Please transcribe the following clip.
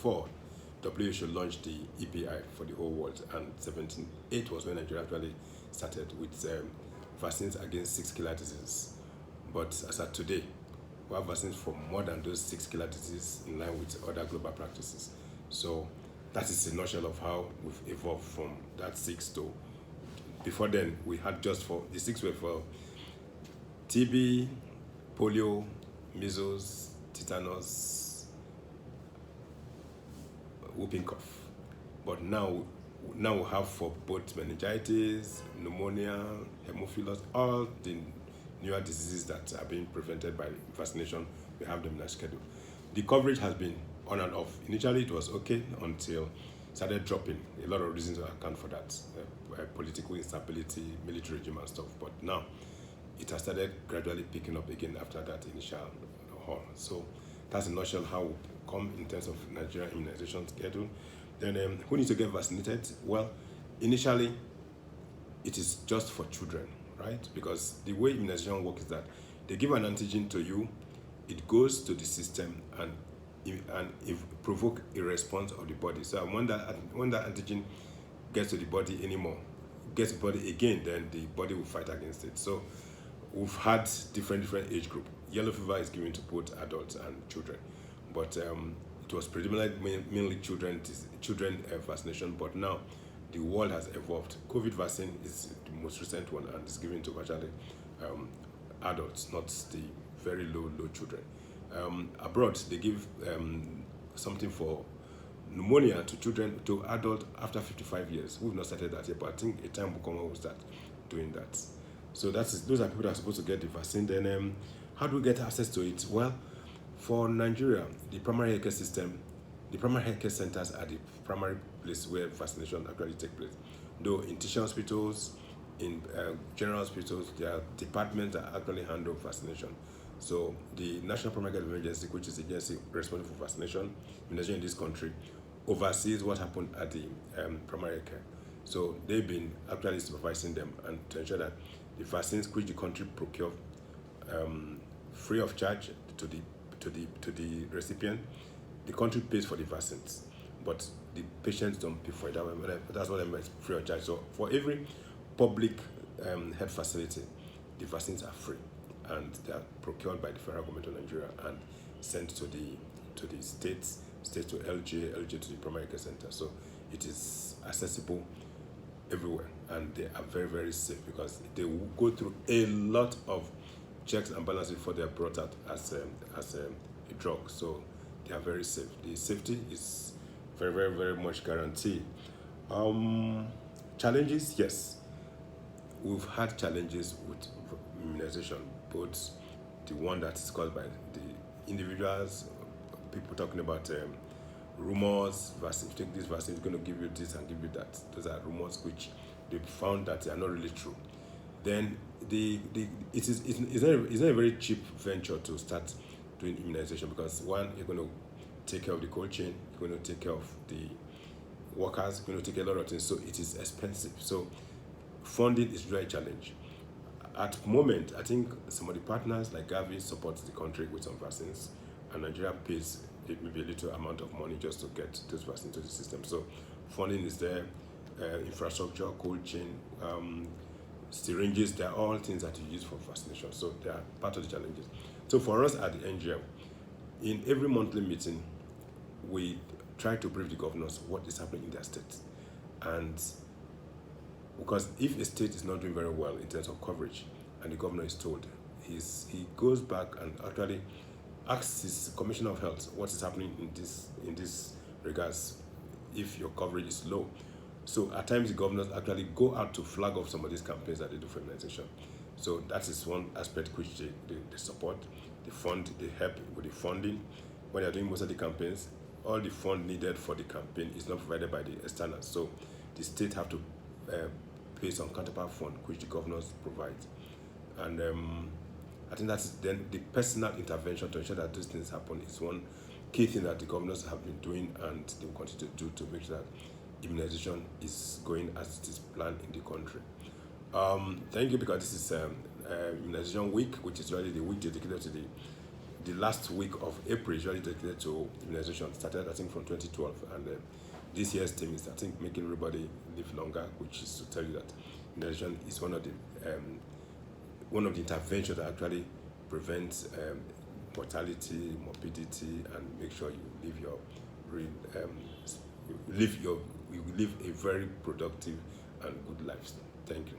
2004, WHO launched the EPI for the whole world, and 1708 was when Nigeria actually started with vaccines against 6 killer diseases. But as of today, we have vaccines for more than those 6 killer diseases in line with other global practices. So that is a nutshell of how we've evolved from that 6 to, before then, we had just for, the 6 were for TB, polio, measles, tetanus, whooping cough. But now we have for both meningitis, pneumonia, hemophilus, all the newer diseases that are being prevented by vaccination. We have them in our schedule. The coverage has been on and off. Initially, it was okay until it started dropping. A lot of reasons to account for that. Political instability, military regime and stuff. But now, it has started gradually picking up again after that initial haul. So that's a nutshell how we come in terms of Nigerian immunization schedule. Then who needs to get vaccinated? Well, initially, it is just for children, right? Because the way immunization works is that they give an antigen to you, it goes to the system and it provoke a response of the body. So when that antigen gets to the body again, then the body will fight against it. So we've had different age group. Yellow fever is given to both adults and children, but it was predominantly mainly children vaccination. But now the world has evolved. COVID vaccine is the most recent one and is given to virtually adults, not the very low children. Abroad, they give something for pneumonia to children, to adults after 55 years. We've not started that yet, but I think a time will come when we'll start doing that. So those are people that are supposed to get the vaccine. Then how do we get access to it? Well, for Nigeria, the primary healthcare system, the primary healthcare centers are the primary place where vaccination actually takes place. Though in teaching hospitals, in general hospitals, there are departments that actually handle vaccination. So the National Primary Health Agency, which is the agency responsible for vaccination, immunization in this country, oversees what happened at the primary care. So they've been actually supervising them and to ensure that the vaccines which the country procure free of charge to the recipient, the country pays for the vaccines, but the patients don't pay for it. That's what I meant, free of charge. So for every public health facility, the vaccines are free, and they are procured by the federal government of Nigeria and sent to the states to LG to the primary care center. So it is accessible everywhere, and they are very, very safe because they will go through a lot of checks and balances before they are brought out as a drug. So they are very safe. The safety is very, very, very much guaranteed. Challenges, yes. We've had challenges with immunization, both the one that is caused by the individuals, people talking about rumors, vaccine, take this vaccine, it's going to give you this and give you that. Those are rumors which they found that they are not really true. Then it's not a very cheap venture to start doing immunization because one, you're going to take care of the cold chain, you're going to take care of the workers, you're going to take care of a lot of things, so it is expensive. So funding is really a challenge. At the moment, I think some of the partners like Gavi supports the country with some vaccines, and Nigeria pays maybe a little amount of money just to get those vaccines to the system. So funding is there, infrastructure, cold chain, syringes, they are all things that you use for vaccination. So they are part of the challenges. So for us at the NGM, in every monthly meeting, we try to brief the governors what is happening in their states. And because if a state is not doing very well in terms of coverage, and the governor is told, he goes back and actually asks his commissioner of health what is happening in this regards if your coverage is low. So at times the governors actually go out to flag off some of these campaigns that they do for immunization. So that is one aspect which they support, they fund, they help with the funding. When they're doing most of the campaigns, all the fund needed for the campaign is not provided by the externals. So the state have to pay some counterpart fund which the governors provide. And I think that's then the personal intervention to ensure that these things happen is one key thing that the governors have been doing and they will continue to do to make sure that immunization is going as it is planned in the country. Thank you, because this is Immunization Week, which is really the week dedicated to the the last week of April is usually dedicated to immunization. Started, I think, from 2012, and this year's theme is, I think, making everybody live longer, which is to tell you that immunization is one of the interventions that actually prevents mortality, morbidity, and make sure you live a very productive and good life. Thank you.